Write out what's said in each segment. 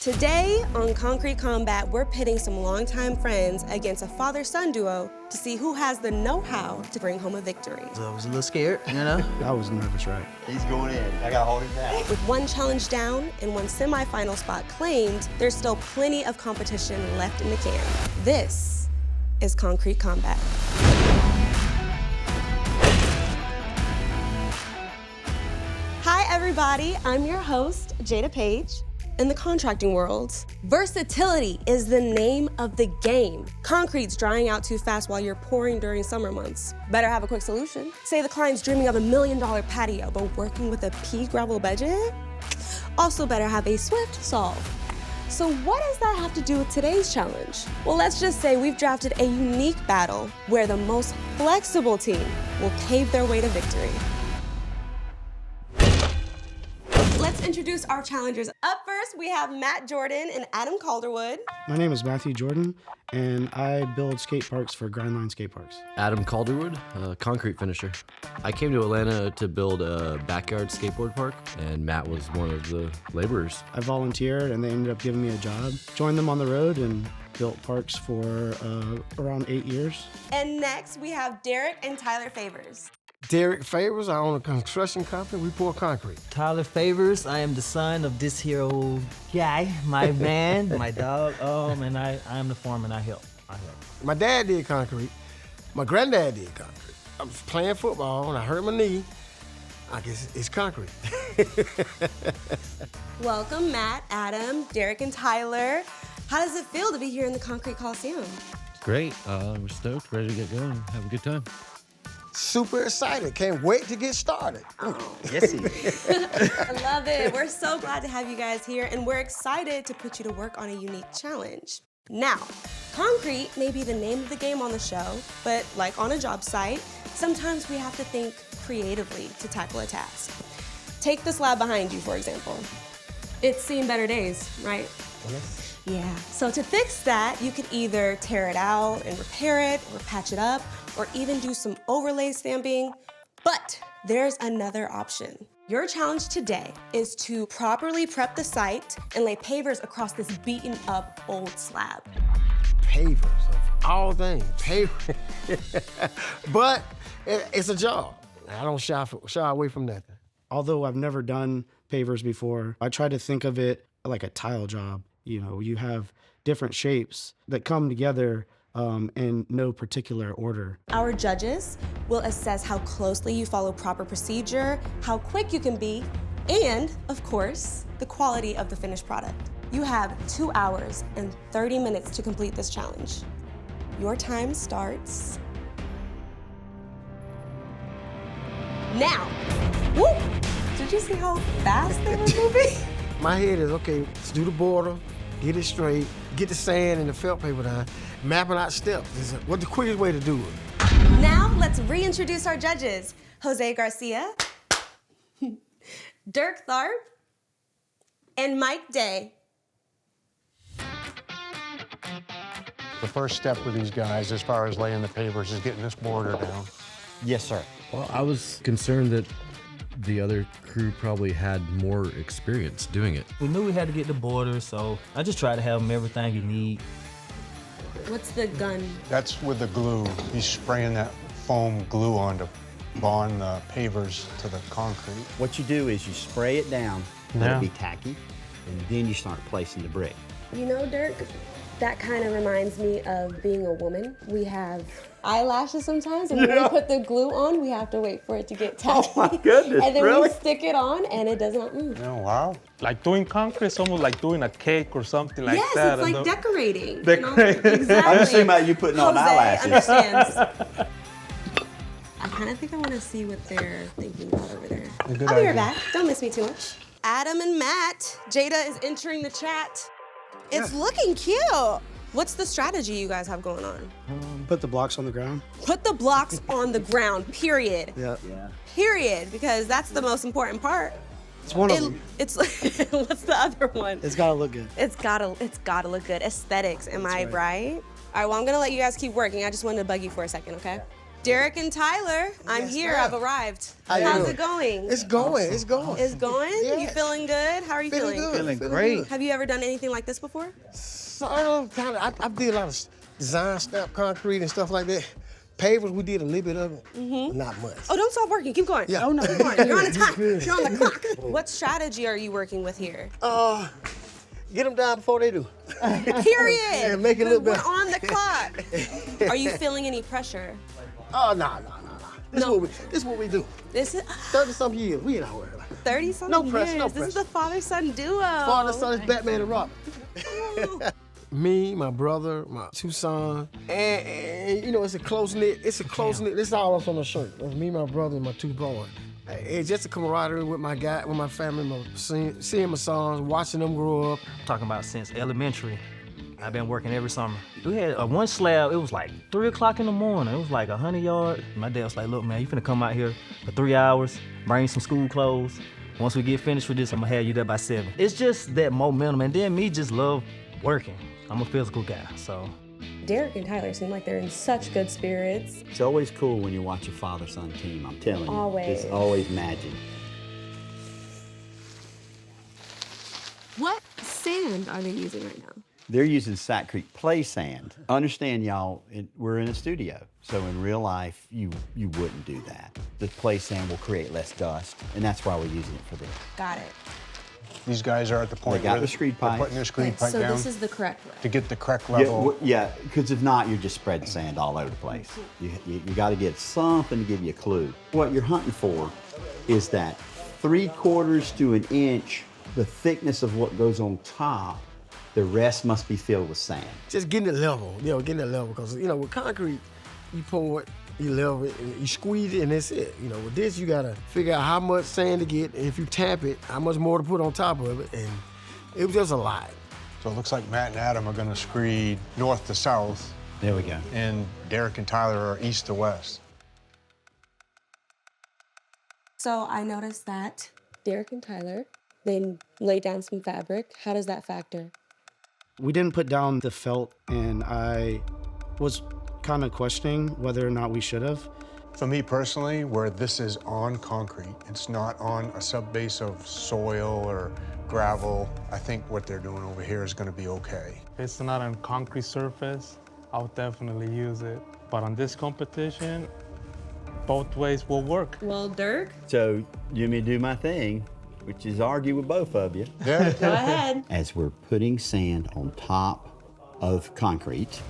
Today on Concrete Combat, we're pitting some longtime friends against a father-son duo to see who has the know-how to bring home a victory. So I was a little scared, you know? I was nervous, right? He's going in. I gotta hold him down. With one challenge down and one semifinal spot claimed, there's still plenty of competition left in the can. This is Concrete Combat. Hi, everybody. I'm your host, Jada Page. In the contracting world, versatility is the name of the game. Concrete's drying out too fast while you're pouring during summer months. Better have a quick solution. Say the client's dreaming of $1 million patio, but working with a pea gravel budget? Also better have a swift solve. So what does that have to do with today's challenge? Well, let's just say we've drafted a unique battle where the most flexible team will pave their way to victory. Let's introduce our challengers. Up first, we have Matt Jordan and Adam Calderwood. My name is Matthew Jordan, and I build skate parks for Grindline Skate Parks. Adam Calderwood, a concrete finisher. I came to Atlanta to build a backyard skateboard park, and Matt was one of the laborers. I volunteered, and they ended up giving me a job. Joined them on the road and built parks for around 8 years. And next, we have Derek and Tyler Favors. Derek Favors, I own a construction company. We pour concrete. Tyler Favors, I am the son of this here old guy, my man, my dog, and I am the foreman. I help. My dad did concrete. My granddad did concrete. I was playing football and I hurt my knee. I guess it's concrete. Welcome, Matt, Adam, Derek, and Tyler. How does it feel to be here in the Concrete Coliseum? Great. We're stoked, ready to get going, have a good time. Super excited. Can't wait to get started. Yes, he is. I love it. We're so glad to have you guys here, and we're excited to put you to work on a unique challenge. Now, concrete may be the name of the game on the show, but like on a job site, sometimes we have to think creatively to tackle a task. Take the slab behind you, for example. It's seen better days, right? Yes. Yeah, so to fix that, you could either tear it out and repair it, or patch it up, or even do some overlay stamping. But there's another option. Your challenge today is to properly prep the site and lay pavers across this beaten up old slab. Pavers of all things. Pavers. But it's a job. I don't shy away from nothing. Although I've never done pavers before, I try to think of it like a tile job. You know, you have different shapes that come together in no particular order. Our judges will assess how closely you follow proper procedure, how quick you can be, and, of course, the quality of the finished product. You have 2 hours and 30 minutes to complete this challenge. Your time starts now. Woo! Did you see how fast they were moving? My head is, okay, let's do the border, get it straight, get the sand and the felt paper down, mapping out steps. What's the quickest way to do it? Now, let's reintroduce our judges. Jose Garcia, Dirk Tharp, and Mike Day. The first step with these guys, as far as laying the pavers, is getting this border down. Yes, sir. Well, I was concerned that the other crew probably had more experience doing it. We knew we had to get the border, so I just tried to have him everything he need. What's the gun? That's with the glue. He's spraying that foam glue on to bond the pavers to the concrete. What you do is you spray it down, let Yeah. it be tacky, and then you start placing the brick. You know, Dirk, that kind of reminds me of being a woman. We have eyelashes sometimes, and when we put the glue on, we have to wait for it to get tacky. Oh my goodness, and then really? we stick it on, and it does not move. Oh, wow. Like doing concrete is almost like doing a cake or something like Yes, that. it's like decorating. you know? Decorating. Exactly. I'm just thinking about you putting on Jose eyelashes. understands. I kind of think I want to see what they're thinking about over there. A good I'll be right idea. back. Don't miss me too much. Adam and Matt, Jada is entering the chat. It's looking cute. What's the strategy you guys have going on? Put the blocks on the ground. Put the blocks on the ground, period. Yeah. Period, because that's the most important part. It's one of them. It's what's the other one? It's gotta look good. It's gotta look good. Aesthetics, am I right? All right, well, I'm gonna let you guys keep working. I just wanted to bug you for a second, okay? Derek and Tyler, I'm Yes, here. ma'am. I've arrived. How you How's doing? it going? It's going. It's going. It's going? Yeah. You feeling good? How are you feeling? Good. Feeling great. Good. Have you ever done anything like this before? Sort of, kind of. I did a lot of design, stamp, concrete, and stuff like that. Pavers, we did a little bit of it. Not much. Oh, don't stop working. Keep going. Yeah. Oh, no, keep going. You're on the time. You're on the clock. What strategy are you working with here? Get them down before they do. Period. Yeah, make it a little We're better. on the clock. Are you feeling any pressure? Oh, no. No. This is what we do. This is 30-something years, we ain't out worried about it. 30-something No pressure, years. no This is pressure. the father-son duo. Father, son, is Batman and Robin. Me, my brother, my two sons, and you know, it's a close-knit, this is all up on the shirt. It's me, my brother, and my two boys. It's just a camaraderie with my family, seeing my sons, watching them grow up. Talking about since elementary. I've been working every summer. We had one slab, it was like 3 o'clock in the morning. It was like 100 yards. My dad was like, look, man, you finna come out here for 3 hours, bring some school clothes. Once we get finished with this, I'm gonna have you there by 7. It's just that momentum, and then me just love working. I'm a physical guy, so. Derek and Tyler seem like they're in such good spirits. It's always cool when you watch a father-son team, I'm telling you. Always. It's always magic. What sand are they using right now? They're using Sakrete play sand. Understand, y'all, we're in a studio, so in real life, you wouldn't do that. The play sand will create less dust, and that's why we're using it for this. Got it. These guys are at the point They got where the screed they're pipe. putting their screed pipe So down this is the correct way. to get the correct level. Yeah, because if not, you're just spreading sand all over the place. You got to get something to give you a clue. What you're hunting for is that 3/4 to an inch, the thickness of what goes on top. The rest must be filled with sand. Just getting it level, because, with concrete, you pour it, you level it, and you squeeze it, and that's it. With this, you gotta figure out how much sand to get, and if you tap it, how much more to put on top of it, and it was just a lot. So it looks like Matt and Adam are gonna screed north to south, There we go. and Derek and Tyler are east to west. So I noticed that Derek and Tyler, they laid down some fabric. How does that factor? We didn't put down the felt, and I was kind of questioning whether or not we should have. For me personally, where this is on concrete, it's not on a subbase of soil or gravel, I think what they're doing over here is gonna be okay. If it's not on concrete surface, I'll definitely use it. But on this competition, both ways will work. Well, Dirk, So you may do my thing, which is argue with both of you. Yeah. go ahead. As we're putting sand on top of concrete,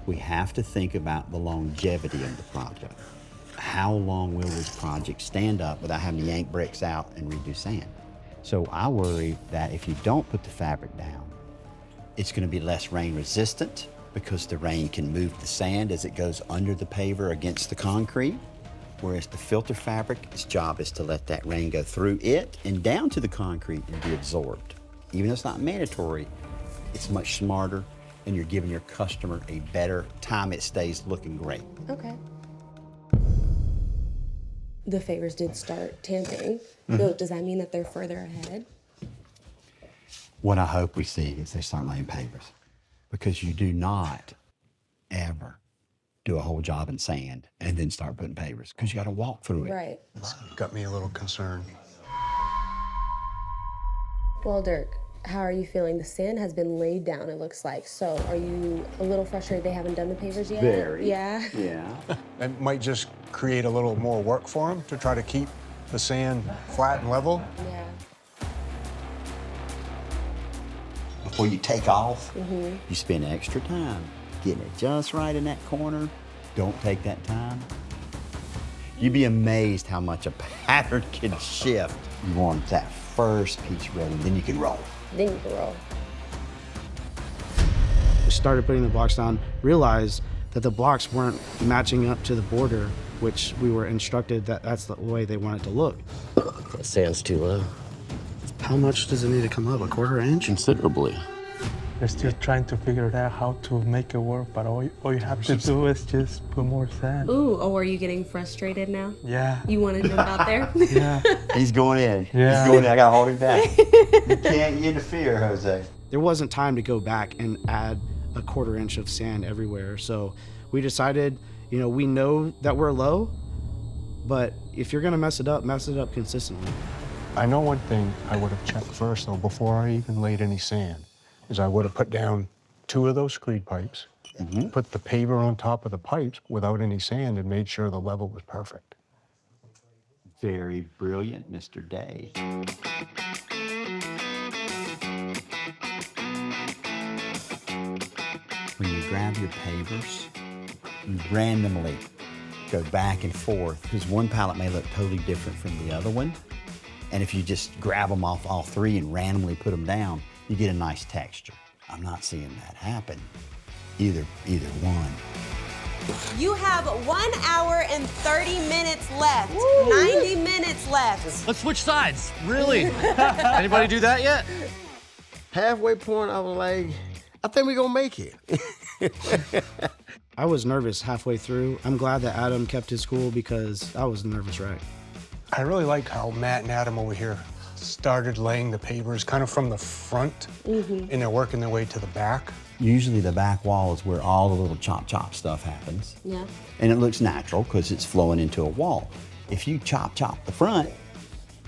we have to think about the longevity of the project. How long will this project stand up without having to yank bricks out and redo sand? So I worry that if you don't put the fabric down, it's going to be less rain resistant because the rain can move the sand as it goes under the paver against the concrete. Whereas the filter fabric, its job is to let that rain go through it and down to the concrete and be absorbed. Even though it's not mandatory, it's much smarter, and you're giving your customer a better time it stays looking great. Okay. The Pavers did start tamping. So does that mean that they're further ahead? What I hope we see is they start laying pavers, because you do not ever do a whole job in sand and then start putting pavers, because you got to walk through it. Right. It's got me a little concerned. Well, Dirk, how are you feeling? The sand has been laid down, it looks like. So are you a little frustrated they haven't done the pavers yet? Very. Yeah. Yeah. It might just create a little more work for them to try to keep the sand flat and level. Yeah. Before you take off, you spend extra time getting it just right in that corner. Don't take that time. You'd be amazed how much a pattern can shift. You want that first piece ready, then you can roll. Then you can roll. We started putting the blocks down, realized that the blocks weren't matching up to the border, which we were instructed that that's the way they want it to look. That sand's too low. How much does it need to come up? 1/4 inch? Considerably. They're still trying to figure out how to make it work, but all you have to do is just put more sand. Ooh, oh, are you getting frustrated now? Yeah. You want to jump out there? Yeah. He's going in. Yeah. He's going in. I gotta hold him back. You can't interfere, Jose. There wasn't time to go back and add 1/4 inch of sand everywhere. So we decided You know, we know that we're low, but if you're gonna mess it up consistently. I know one thing I would have checked first, though, before I even laid any sand, is I would have put down 2 of those screed pipes, put the paver on top of the pipes without any sand, and made sure the level was perfect. Very brilliant, Mr. Day. When you grab your pavers, you randomly go back and forth, because one pallet may look totally different from the other one. And if you just grab them off all 3 and randomly put them down, you get a nice texture. I'm not seeing that happen. Either one. You have 1 hour and 30 minutes left. 90 minutes left. Let's switch sides. Really? Anybody do that yet? Halfway point, I was like, I think we're gonna make it. I was nervous halfway through. I'm glad that Adam kept his cool because I was a nervous wreck. I really like how Matt and Adam over here started laying the pavers kind of from the front, and they're working their way to the back. Usually the back wall is where all the little chop stuff happens. Yeah. And it looks natural because it's flowing into a wall. If you chop the front,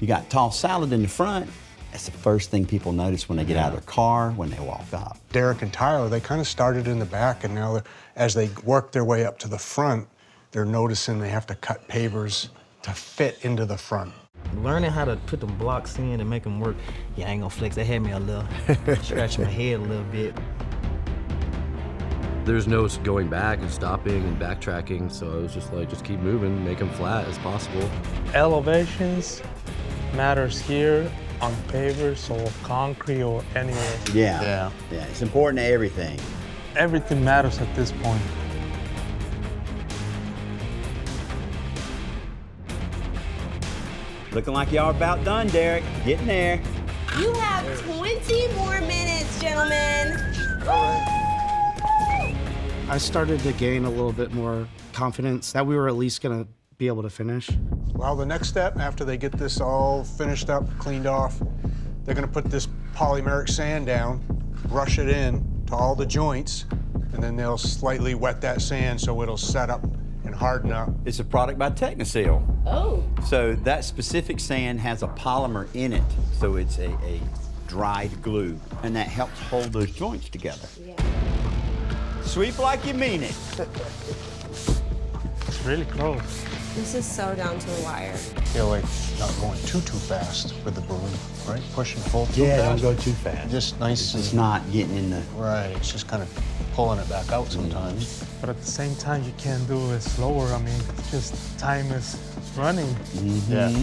you got tossed salad in the front, that's the first thing people notice when they get out of their car, when they walk up. Derek and Tyler, they kind of started in the back, and now as they work their way up to the front, they're noticing they have to cut pavers to fit into the front. Learning how to put them blocks in and make them work, yeah, I ain't gonna flex. That had me a little, scratching my head a little bit. There's no going back and stopping and backtracking, so I was just like, just keep moving, make them flat as possible. Elevations matters here on pavers or concrete or anywhere. Yeah, it's important to everything. Everything matters at this point. Looking like y'all about done, Derek. Getting there. You have 20 more minutes, gentlemen. I started to gain a little bit more confidence that we were at least gonna be able to finish. Well, the next step, after they get this all finished up, cleaned off, they're gonna put this polymeric sand down, brush it in to all the joints, and then they'll slightly wet that sand so it'll set up and harden up. It's a product by Techniseal. Oh. So that specific sand has a polymer in it, so it's a dried glue, and that helps hold those joints together. Yeah. Sweep like you mean it. It's really close. This is so down to the wire. Feel like not going too fast with the broom, right? Push and pull too Yeah, fast. don't go too fast. Just nice. It's not getting in the... Right, it's just kind of pulling it back out sometimes. But at the same time, you can't do it slower. I mean, just time is running. Yeah.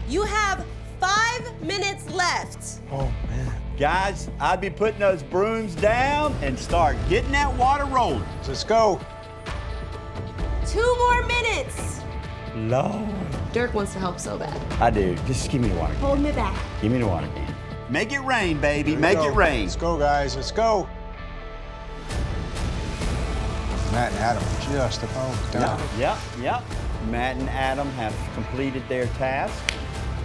You have 5 minutes left. Oh, man. Guys, I'd be putting those brooms down and start getting that water rolling. Let's go. 2 more minutes. Lord. Dirk wants to help so bad. I do. Just give me the water. Hold me back. Give me the water can. Make it rain, baby. Here we Make go. it rain. Let's go, guys. Let's go. Matt and Adam are just about done. Yep. Matt and Adam have completed their task.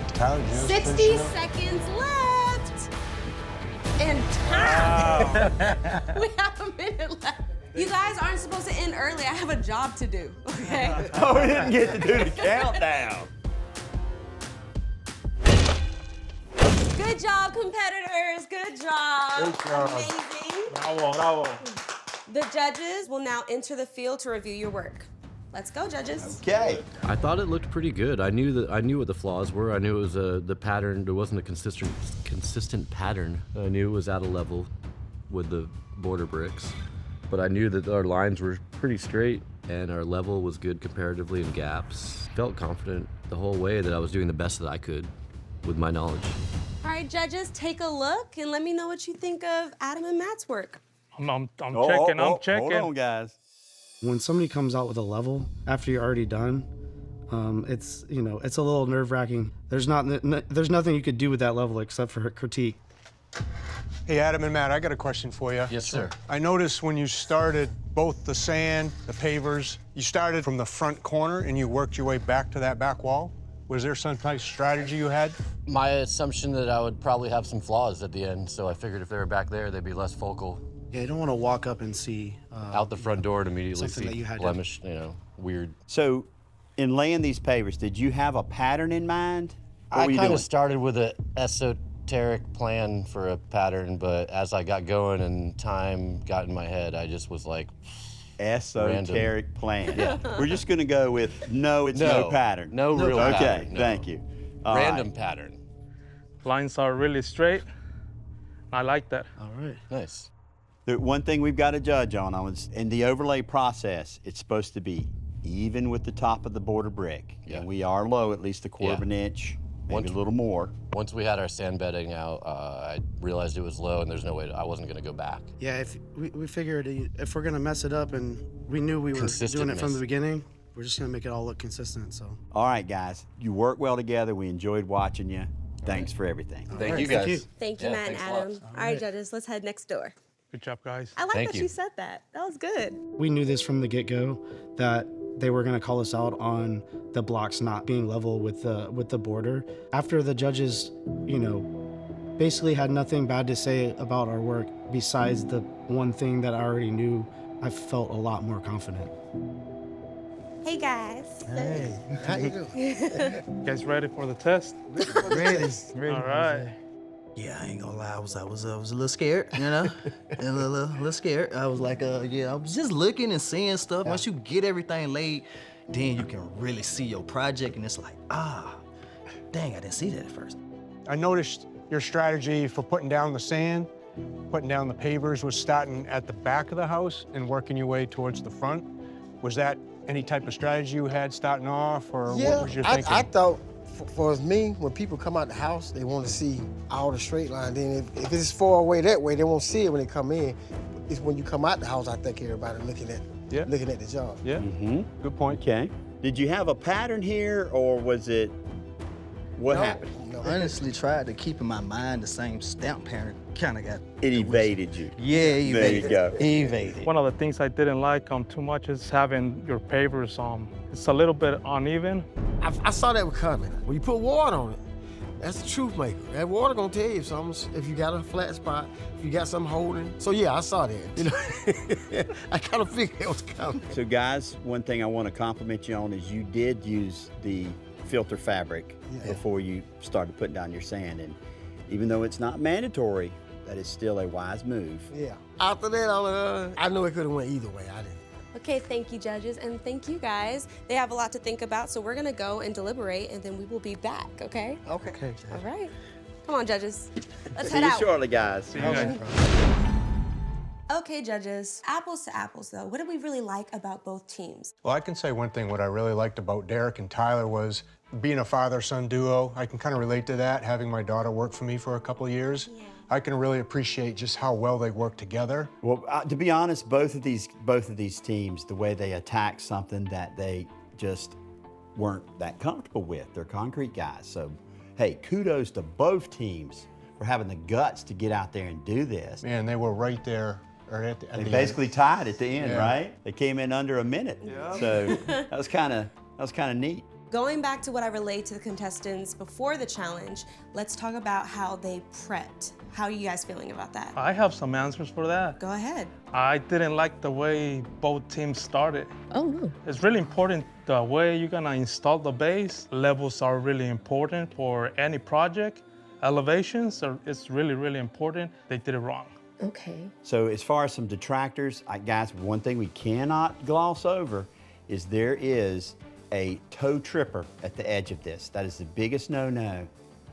Tyler just 60 finished up. seconds left. And time. We have a minute left. You guys aren't supposed to end early. I have a job to do, okay? Oh, we didn't get to do the countdown. Good job, competitors. Good job. Good job. Amazing. Bravo. The judges will now enter the field to review your work. Let's go, judges. Okay. I thought it looked pretty good. I knew what the flaws were. I knew it was the pattern. There wasn't a consistent pattern. I knew it was at a level with the border bricks, but I knew that our lines were pretty straight and our level was good comparatively in gaps. Felt confident the whole way that I was doing the best that I could with my knowledge. All right, judges, take a look and let me know what you think of Adam and Matt's work. I'm checking. Hold on, guys. When somebody comes out with a level after you're already done, it's a little nerve-wracking. There's nothing you could do with that level except for critique. Hey, Adam and Matt, I got a question for you. Yes, sir. I noticed when you started both the sand, the pavers, you started from the front corner and you worked your way back to that back wall. Was there some type of strategy you had? My assumption that I would probably have some flaws at the end, so I figured if they were back there, they'd be less focal. Yeah, you don't want to walk up and see Out the front door and immediately something see that you had to- blemish, weird. So, in laying these pavers, did you have a pattern in mind? What I were you kind doing? of started with an esoteric plan for a pattern, but as I got going and time got in my head, I just was like, Esoteric plan. Yeah. We're just going to go with no pattern. No real okay, pattern. No. thank you. All Random right. pattern. Lines are really straight. I like that. All right. Nice. The one thing we've got to judge on is in the overlay process, it's supposed to be even with the top of the border brick. Yeah. And we are low, at least a quarter of an inch, maybe a little more. Once we had our sand bedding out, I realized it was low and there's no way I wasn't going to go back. Yeah, if we figured if we're gonna mess it up, and we knew we were doing it from the beginning, we're just gonna make it all look consistent. So. All right, guys, you work well together. We enjoyed watching you. Thanks for everything. Thank you guys. Thank you. Thank you, Yeah, Matt and thanks a lot. Adam. All right, judges, let's head next door. Good job, guys. I like Thank that you. you said that. That was good. We knew this from the get-go that they were going to call us out on the blocks not being level with the border. After the judges, basically had nothing bad to say about our work besides the one thing that I already knew, I felt a lot more confident. Hey, guys. Hey, how you doing? You guys ready for the test? Ready. All right. Yeah, I ain't gonna lie, I was a little scared, a little scared. I was like, I was just looking and seeing stuff. Once you get everything laid, then you can really see your project, and it's like, dang, I didn't see that at first. I noticed your strategy for putting down the sand, putting down the pavers was starting at the back of the house and working your way towards the front. Was that any type of strategy you had starting off, or what was your thinking? I thought, for me, when people come out the house, they want to see all the straight line. Then if it's far away that way, they won't see it when they come in. It's when you come out the house, I think everybody looking at the job. Yeah, good point. Okay. Did you have a pattern here, or was it, what happened? No. I honestly tried to keep in my mind the same stamp pattern, kind of got... It evaded you. Yeah, evaded. There you go. Evaded. One of the things I didn't like too much is having your pavers it's a little bit uneven. I saw that was coming. When you put water on it, that's the truth maker. That water gonna tell you something. If you got a flat spot, if you got something holding. So yeah, I saw that. I kind of figured it was coming. So guys, one thing I want to compliment you on is you did use the filter fabric before you started putting down your sand. And even though it's not mandatory, that is still a wise move. Yeah. After that, I knew it could have went either way. I didn't. Okay, thank you, judges, and thank you, guys. They have a lot to think about, so we're gonna go and deliberate, and then we will be back, okay? Okay. All right. Come on, judges. Let's See head you out. shortly, guys. See you guys. Okay, judges. Apples to apples, though. What did we really like about both teams? Well, I can say one thing. What I really liked about Derek and Tyler was being a father-son duo. I can kind of relate to that, having my daughter work for me for a couple of years. Yeah. I can really appreciate just how well they work together. Well, to be honest, both of these teams, the way they attack something that they just weren't that comfortable with, they're concrete guys. So, hey, kudos to both teams for having the guts to get out there and do this. Man, they were right there. They basically tied at the end, Yeah. right? They came in under a minute. Yeah. So that was kind of neat. Going back to what I relayed to the contestants before the challenge, let's talk about how they prepped. How are you guys feeling about that? I have some answers for that. Go ahead. I didn't like the way both teams started. Oh, no. It's really important the way you're gonna install the base. Levels are really important for any project. Elevations it's really, really important. They did it wrong. Okay. So as far as some detractors, guys, one thing we cannot gloss over is there is a toe tripper at the edge of this. That is the biggest no-no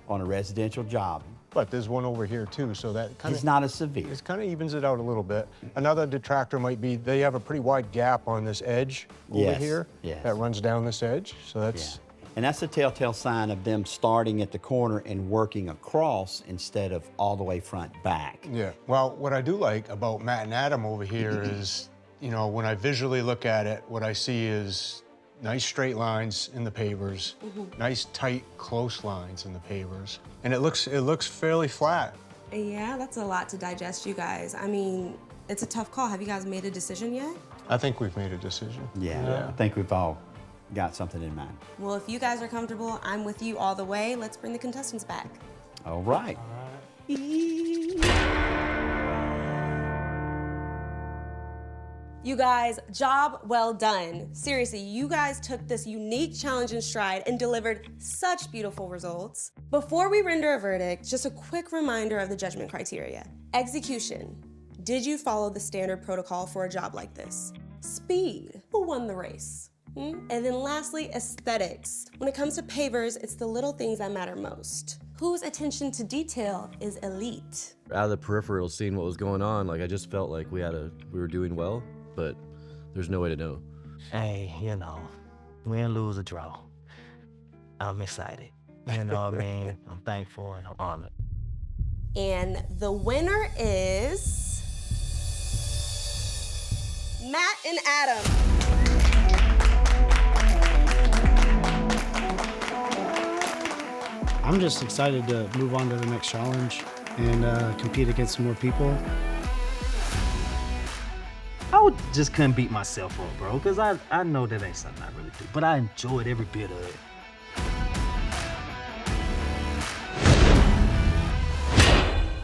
on a residential job. But there's one over here too, so that kind It's of not as severe. it kind of evens it out a little bit. Another detractor might be they have a pretty wide gap on this edge over Yes, here yes. that runs down this edge. So that's And that's a telltale sign of them starting at the corner and working across instead of all the way front back. yeah. Well, what I do like about Matt and Adam over here is, when I visually look at it, what I see is nice straight lines in the pavers, nice tight close lines in the pavers, and it looks fairly flat. Yeah, that's a lot to digest, you guys. I mean, it's a tough call. Have you guys made a decision yet? I think we've made a decision. Yeah, I think we've all got something in mind. Well, if you guys are comfortable, I'm with you all the way. Let's bring the contestants back. All right. You guys, job well done. Seriously, you guys took this unique challenge in stride and delivered such beautiful results. Before we render a verdict, just a quick reminder of the judgment criteria. Execution. Did you follow the standard protocol for a job like this? Speed. Who won the race? And then lastly, aesthetics. When it comes to pavers, it's the little things that matter most. Whose attention to detail is elite? Out of the peripheral, seeing what was going on, like I just felt like we were doing well, but there's no way to know. Hey, you know, win, lose, or draw. I'm excited. You know what I mean? I'm thankful and I'm honored. And the winner is Matt and Adam. I'm just excited to move on to the next challenge and compete against some more people. Just couldn't beat myself up, bro, because I know that ain't something I really do, but I enjoyed every bit of it.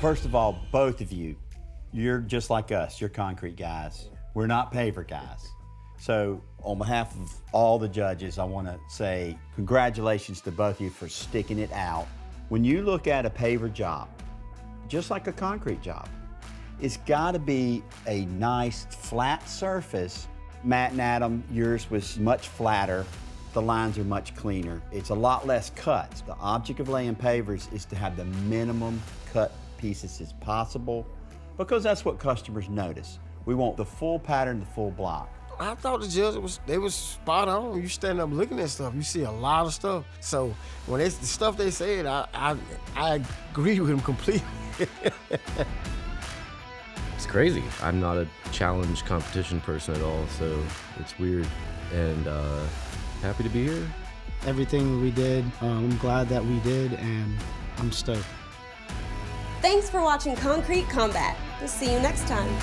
First of all, both of you, you're just like us. You're concrete guys. We're not paver guys. So on behalf of all the judges, I want to say congratulations to both of you for sticking it out. When you look at a paver job, just like a concrete job, it's got to be a nice flat surface. Matt and Adam, yours was much flatter. The lines are much cleaner. It's a lot less cuts. The object of laying pavers is to have the minimum cut pieces as possible because that's what customers notice. We want the full pattern, the full block. I thought the judge was spot on. You stand up looking at stuff, you see a lot of stuff. So when the stuff they said, I agree with them completely. It's crazy. I'm not a challenge competition person at all, so it's weird. And happy to be here. Everything we did, I'm glad that we did, and I'm stoked. Thanks for watching Concrete Combat. We'll see you next time.